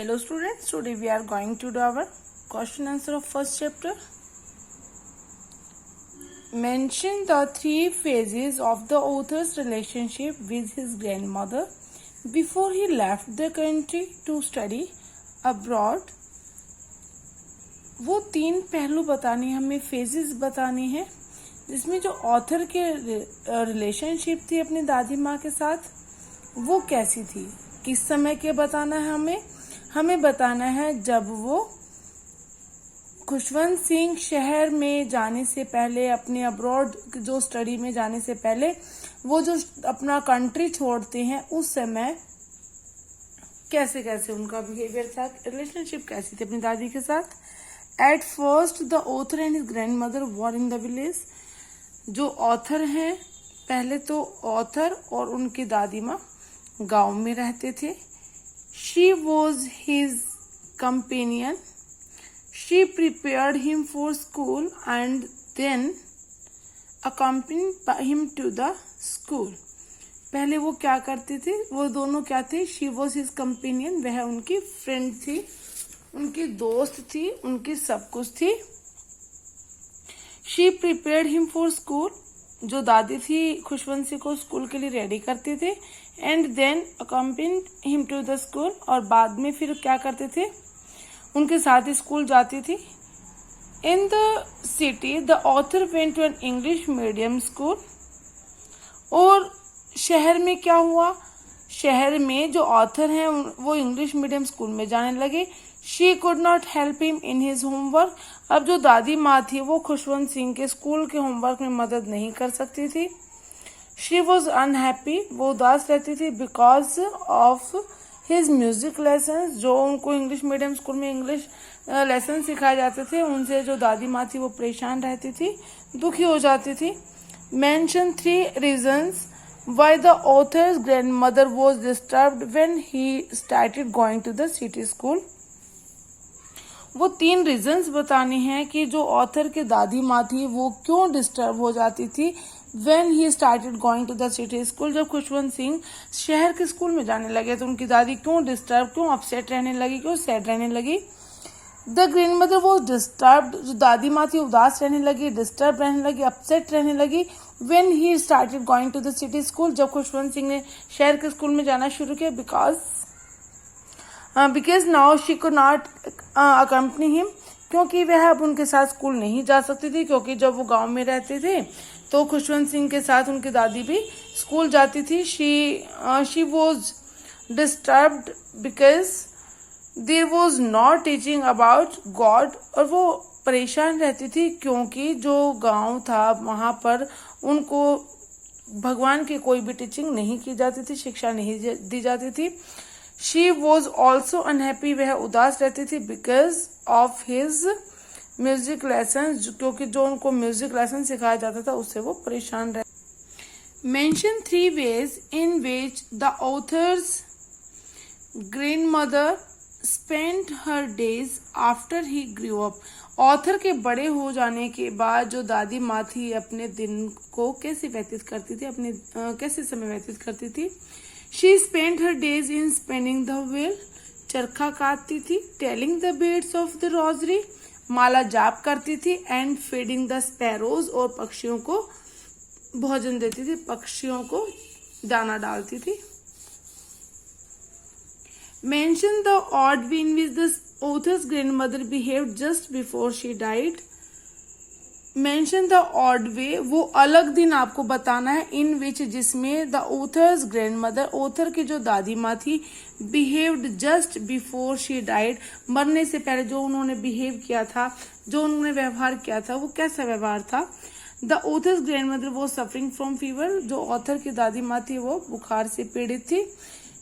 Hello students, today we are going to do our question answer of first chapter. Mention the three phases of the author's relationship with his grandmother before he left the country to study abroad. वो तीन पहलू बताने हमें phases बताने हैं जिसमें जो author के रिलेशनशिप थी अपनी दादी माँ के साथ वो कैसी थी, किस समय के बताना है हमें बताना है जब वो खुशवंत सिंह शहर में जाने से पहले, अपने अब्रॉड जो स्टडी में जाने से पहले वो जो अपना कंट्री छोड़ते हैं उस समय कैसे कैसे उनका बिहेवियर था, रिलेशनशिप कैसी थी अपनी दादी के साथ. At first the author and his grand mother were in the village. जो ऑथर हैं, पहले तो ऑथर और उनकी दादी माँ गाँव में रहते थे. She was his companion. She prepared him for school and then accompanied him to the school. पहले वो क्या करते थे, वो दोनों क्या थे? She was his companion. वह उनकी फ्रेंड थी, उनकी दोस्त थी, उनकी सब कुछ थी. She prepared him for school. जो दादी थी खुशवंत सिंह को स्कूल के लिए रेडी करते थे. And then accompanied him to the school. और बाद में फिर क्या करते थे, उनके साथ ही स्कूल जाती थी. In the city the author went to an English medium school. और शहर में क्या हुआ, शहर में जो ऑथर हैं वो इंग्लिश मीडियम स्कूल में जाने लगे. She could not help him in his homework. अब जो दादी माँ थी वो खुशवंत सिंह के स्कूल के होमवर्क में मदद नहीं कर सकती थी. She was unhappy. वो उदास रहती थी because of his music lesson. जो उनको इंग्लिश मीडियम स्कूल में इंग्लिश लेसन सिखाए जाते थे उनसे जो दादी माँ थी वो परेशान रहती थी, दुखी हो जाती थी. Mention 3 reasons why the author's grandmother was disturbed when he started going to the city school. वो 3 रीजन्स बताने हैं कि जो ऑथर के दादी माँ थी वो क्यों डिस्टर्ब हो जाती थी when he started going to the city school. जब खुशवंत सिंह शहर के स्कूल में जाने लगे तो उनकी दादी क्यों डिस्टर्ब, क्यों अपसेट रहने लगी, क्यों सैड रहने लगी. The grand mother was disturbed. जो दादी माँ थी उदास रहने लगी, डिस्टर्ब रहने लगी, अपसेट रहने लगी when he started going to the city school. जब खुशवंत सिंह ने शहर के स्कूल में जाना शुरू किया because now she could not accompany him. क्योंकि वह अब उनके साथ स्कूल नहीं जा सकती थी, क्योंकि जब वो गांव में रहते थे तो खुशवंत सिंह के साथ उनकी दादी भी स्कूल जाती थी. she was disturbed because there was no teaching about God. और वो परेशान रहती थी क्योंकि जो गांव था वहां पर उनको भगवान की कोई भी टीचिंग नहीं की जाती थी, शिक्षा नहीं दी जाती थी. She was also unhappy. वह उदास रहती थी because of his music lesson. क्योंकि जो उनको म्यूजिक लेसन सिखाया जाता था उससे वो परेशान रह. Mention 3 ways in which the author's grandmother spent her days after he grew up. Author के बड़े हो जाने के बाद जो दादी माँ थी अपने दिन को कैसे व्यतीत करती थी, अपने कैसे समय व्यतीत करती थी. She spent her days in spinning the wheel. चरखा काटती थी. Telling the beads of the rosary. माला जाप करती थी. And feeding the sparrows. और पक्षियों को भोजन देती थी, पक्षियों को दाना डालती थी. Mention the odd way in which the author's grandmother behaved just before she died. Mention the odd way. वो अलग दिन आपको बताना है in which जिसमें the author's grandmother, author की जो दादी माँ थी, behaved just before she died. मरने से पहले जो उन्होंने behave किया था, जो उन्होंने व्यवहार किया था, वो कैसा व्यवहार था. The author's grandmother was suffering from fever. जो ऑथर की दादी माँ थी वो बुखार से पीड़ित थी.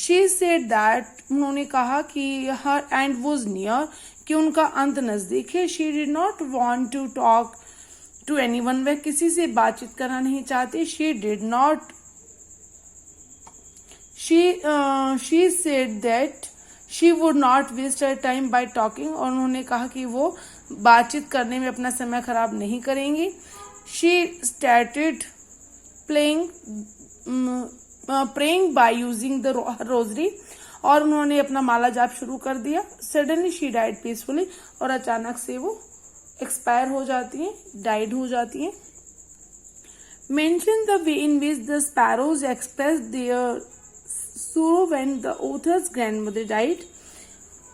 She said that, उन्होंने कहा कि her end was near, कि उनका अंत नजदीक है. She did not want to talk to anyone. वह किसी से बातचीत करना नहीं चाहती. She said that she would not waste her time by talking. और उन्होंने कहा कि वो बातचीत करने में अपना समय खराब नहीं करेंगी. She started praying by using the rosary. और उन्होंने अपना माला जाप शुरू कर दिया। सडनली शी डाइड पीसफुली, और अचानक से वो एक्सपायर हो जाती हैं, डाइड हो जाती हैं। Mention the way in which the sparrows express their sorrow when the author's grandmother died।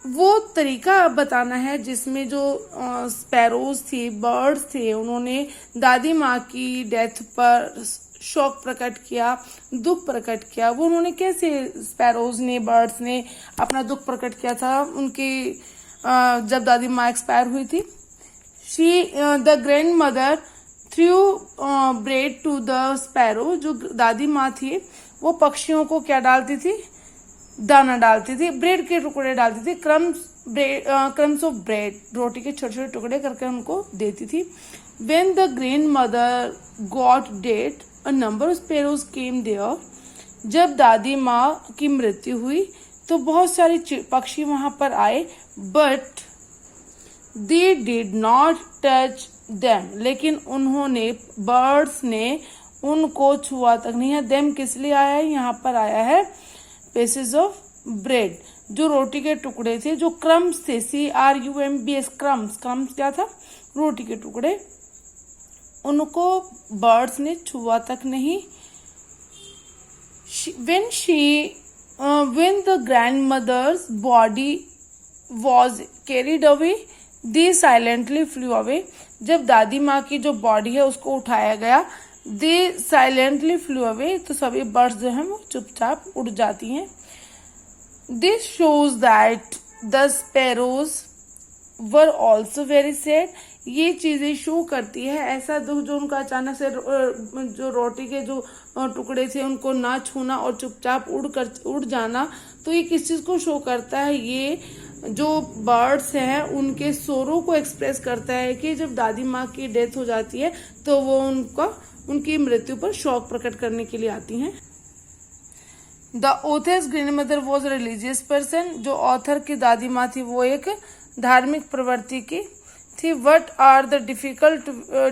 वो तरीका बताना है जिसमें जो स्पैरोज थी, बर्ड्स थे, उन्होंने दादी माँ की डेथ पर शोक प्रकट किया, दुख प्रकट किया। वो उन्होंने कैसे, स्पैरोज ने, बर्ड्स ने अपना दुख प्रकट किया था उनकी जब दादी माँ एक्सपायर हुई थी। The grandmother threw bread to the sparrow. जो दादी माँ थी वो पक्षियों को क्या डालती थी, दाना डालती थी, ब्रेड के टुकड़े डालती थी, क्रम्स ऑफ ब्रेड, रोटी के छोटे छोटे टुकड़े करके उनको देती थी। When the grandmother got dead, a number of sparrows came there। जब दादी माँ की मृत्यु हुई तो बहुत सारे पक्षी वहां पर आए, but they did not touch them। लेकिन उन्होंने, बर्ड्स ने उनको छुआ तक नहीं है। देम किस लिए आया है, यहाँ पर आया है पीसेस ऑफ ब्रेड, जो रोटी के टुकड़े थे, जो क्रम्स थे, CRUMBS, क्रम्स। क्रम्स क्या था, रोटी के टुकड़े, उनको बर्ड्स ने छुआ तक नहीं। when the grandmother's body was carried away, they silently flew away। जब दादी माँ की जो बॉडी है उसको उठाया गया, they silently flew away, तो सभी बर्ड्स जो हैं वो चुपचाप उड़ जाती हैं। This shows that the sparrows were also very sad। ये चीजें शो करती है ऐसा दुख जो उनका अचानक से जो रोटी के जो टुकड़े थे उनको ना छूना और चुपचाप उड़ जाना, तो ये किस चीज को शो करता है, ये जो बर्ड्स हैं उनके सोरो को एक्सप्रेस करता है कि जब दादी माँ की डेथ हो जाती है तो वो उनकी मृत्यु पर शोक प्रकट करने के लिए आती हैं। The author's grandmother was religious person. जो ऑथर की दादी माँ थी वो एक धार्मिक प्रवृत्ति की थी। What are the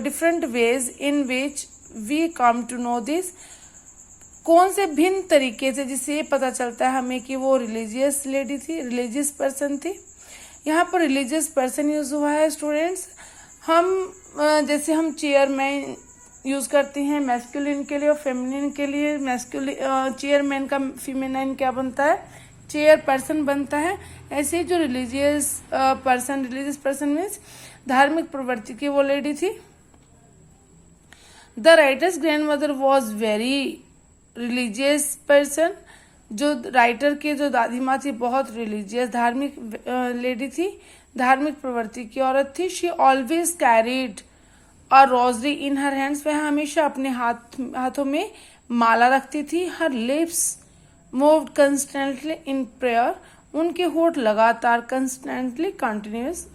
different ways in which we come to know this. कौन से भिन्न तरीके से जिससे ये पता चलता है हमें कि वो रिलीजियस लेडी थी, रिलीजियस पर्सन थी। यहाँ पर रिलीजियस पर्सन यूज हुआ है स्टूडेंट्स। जैसे हम चेयरमैन यूज करते हैं मैस्कुलिन के लिए और फेमिनिन के लिए। चेयरमैन का फीमेनाइन क्या बनता है, चेयर पर्सन बनता है। ऐसे जो रिलीजियस पर्सन मीन्स धार्मिक प्रवृत्ति की वो लेडी थी। The writers grandmother was very religious person. जो राइटर की जो दादी माँ थी बहुत रिलीजियस, धार्मिक लेडी थी, धार्मिक प्रवृत्ति की औरत थी। She always carried a rosary in her hands. वह हमेशा अपने हाथों में माला रखती थी। हर lips moved constantly in prayer. उनके होठ लगातार कंस्टेंटली कंटिन्यूस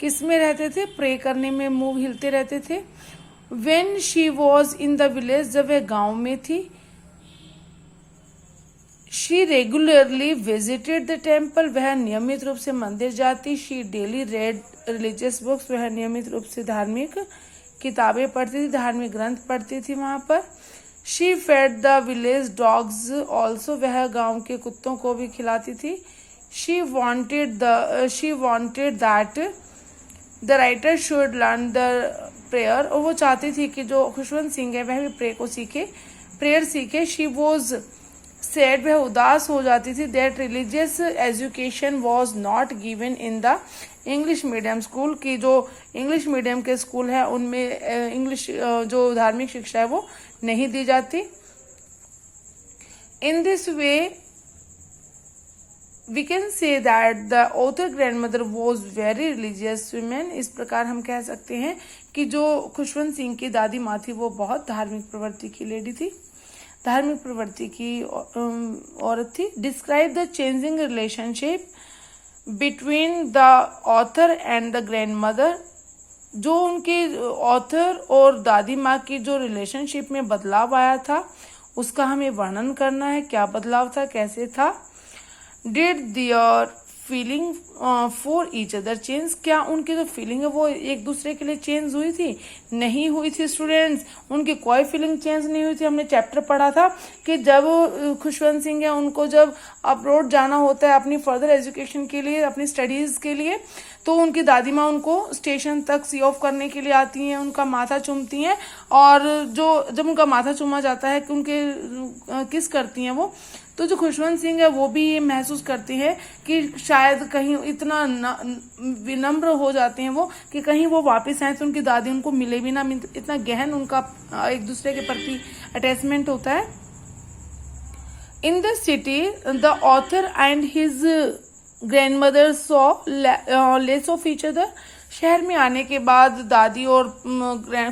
किस में रहते थे, प्रे करने में मूव हिलते रहते थे। When she was in the village, जब वह गांव में थी। She regularly visited the temple, वह नियमित रूप से मंदिर जाती। She daily red religious books, वह नियमित रूप से धार्मिक किताबें पढ़ती थी, धार्मिक ग्रंथ पढ़ती थी वहां पर। She fed the village dogs also, वह गांव के कुत्तों को भी खिलाती थी। She wanted that the writer should learn the prayer, और वो चाहती थी कि जो खुशवंत सिंह है वह भी प्रेयर सीखे। शी वॉज सैड, वह उदास हो जाती थी। That religious education was not given in the English medium school, की जो इंग्लिश मीडियम के स्कूल है उनमें इंग्लिश जो धार्मिक शिक्षा है वो नहीं दी जाती। In this way we can say that the author grandmother was very religious women. इस प्रकार हम कह सकते हैं कि जो खुशवंत सिंह की दादी माँ थी वो बहुत धार्मिक प्रवृत्ति की लेडी थी, धार्मिक प्रवृत्ति की औरत थी। Describe the changing relationship between the author and the grandmother. जो उनके ऑथर और दादी माँ की जो रिलेशनशिप में बदलाव आया था उसका हमें वर्णन करना है। क्या बदलाव था, कैसे था। Did their feeling for each other change, क्या उनकी जो फीलिंग है वो एक दूसरे के लिए चेंज हुई थी? नहीं हुई थी स्टूडेंट्स, उनकी कोई फीलिंग चेंज नहीं हुई थी। हमने चैप्टर पढ़ा था कि जब खुशवंत सिंह है उनको जब अब्रॉड जाना होता है अपनी फर्दर एजुकेशन के लिए, अपनी स्टडीज के लिए, तो उनकी दादी माँ उनको स्टेशन तक सी ऑफ करने के लिए आती हैं, उनका माथा चूमती हैं, और जब उनका माथा चूमा जाता है कि उनके किस करती हैं वो, तो जो खुशवंत सिंह है वो भी ये महसूस करती है कि शायद कहीं इतना विनम्र हो जाते हैं वो कि कहीं वो वापस आए तो उनकी दादी उनको मिले भी ना, इतना गहन उनका एक दूसरे के प्रति अटैचमेंट होता है। इन the city the author and his grandmother saw less of each other, शहर में आने के बाद दादी और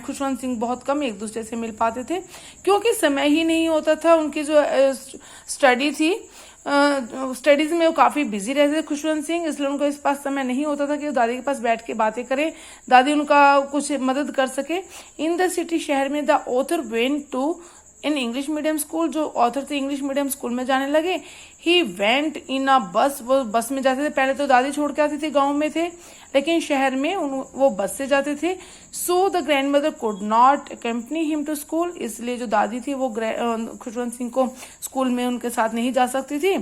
खुशवंत सिंह बहुत कम एक दूसरे से मिल पाते थे, क्योंकि समय ही नहीं होता था। उनकी जो स्टडी थी, स्टडीज में वो काफी बिजी रहते थे खुशवंत सिंह, इसलिए उनको इस पास समय नहीं होता था कि वो दादी के पास बैठ के बातें करें, दादी उनका कुछ मदद कर सके। इन द सिटी, शहर में, the author went to in English medium school, जो ऑथर थे इंग्लिश मीडियम स्कूल में जाने लगे। ही वेंट इन अ बस, वो बस में जाते थे। पहले तो दादी छोड़ के आती थी, गांव में थे, लेकिन शहर में वो बस से जाते थे। So the grandmother could not accompany him to school, इसलिए जो दादी थी वो खुशवंत सिंह को स्कूल में उनके साथ नहीं जा सकती थी।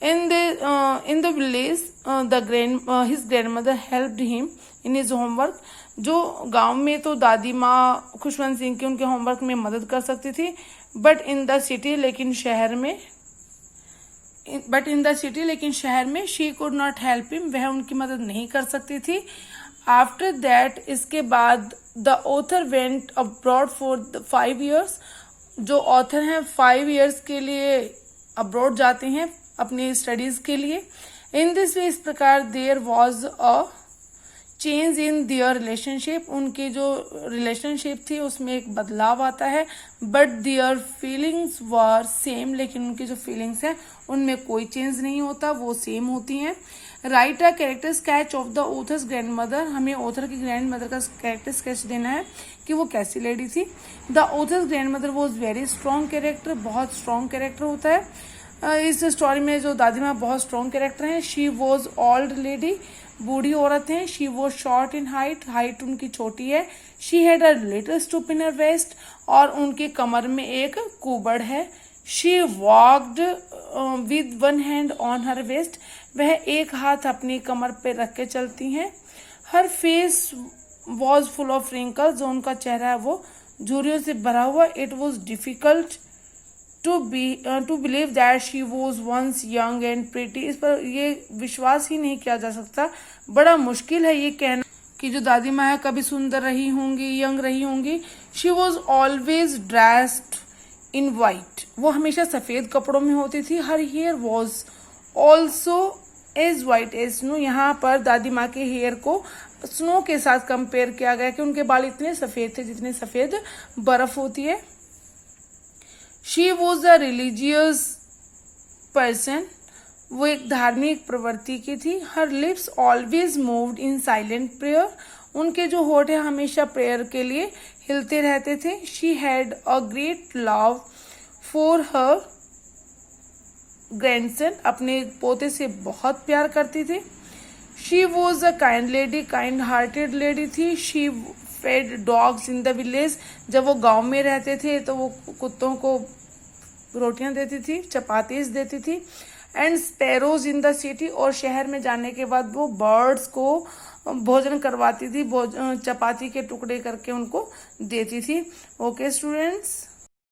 In the village his grand mother helped him in his homework, जो गांव में तो दादी माँ खुशवंत सिंह की उनके होमवर्क में मदद कर सकती थी, बट इन द सिटी, लेकिन शहर में she could not help him, वह उनकी मदद नहीं कर सकती थी। आफ्टर दैट, इसके बाद, the author went abroad for 5 years, जो ऑथर हैं 5 years के लिए अब्रॉड जाते हैं अपनी स्टडीज के लिए। इन दिस वे, इस प्रकार, there was a change in their relationship, उनकी जो रिलेशनशिप थी उसमें एक बदलाव आता है। But their feelings were same, लेकिन उनकी जो फीलिंग्स हैं उनमें कोई चेंज नहीं होता, वो सेम होती हैं। Right a character sketch of the author's grand mother, हमें ऑथर की ग्रैंड मदर का कैरेक्टर स्केच देना है कि वो कैसी लेडी थी। The author's grand mother was very strong character, बहुत स्ट्रॉन्ग कैरेक्टर होता है। इस स्टोरी में जो दादी माँ बहुत स्ट्रॉन्ग कैरेक्टर हैं। शी वॉज ओल्ड लेडी, बूढ़ी औरत हैं। She was short in height उनकी छोटी है। She had a little stoop in her waist, और उनकी कमर में एक कुबड़ है। She walked with one hand on her waist, वह एक हाथ अपनी कमर पे रख के चलती हैं। Her face was full of wrinkles, जो उनका चेहरा है वो झुर्रियों से भरा हुआ। It was difficult to believe that she was once young and pretty, इस पर ये विश्वास ही नहीं किया जा सकता, बड़ा मुश्किल है ये कहना कि जो दादी माँ है कभी सुंदर रही होंगी, यंग रही होंगी। She was always dressed in white, वो हमेशा सफेद कपड़ों में होती थी। Her hair was also as white as snow, यहाँ पर दादी माँ के हेयर को स्नो के साथ कंपेयर किया गया कि उनके बाल इतने सफेद थे जितने सफेद बर्फ होती है। She was a religious person, वो एक धार्मिक प्रवृत्ति की थी। हर lips always moved in silent prayer, उनके जो होठ है हमेशा प्रेयर के लिए हिलते रहते थे। She had a great love for her grandson, अपने पोते से बहुत प्यार करती थी। She was a kind lady, kind hearted lady थी। She fed dogs in the village, जब वो गांव में रहते थे तो वो कुत्तों को रोटियां देती थी, चपातीज देती थी। And sparrows in the city, और शहर में जाने के बाद वो बर्ड्स को भोजन करवाती थी, चपाती के टुकड़े करके उनको देती थी। Okay students.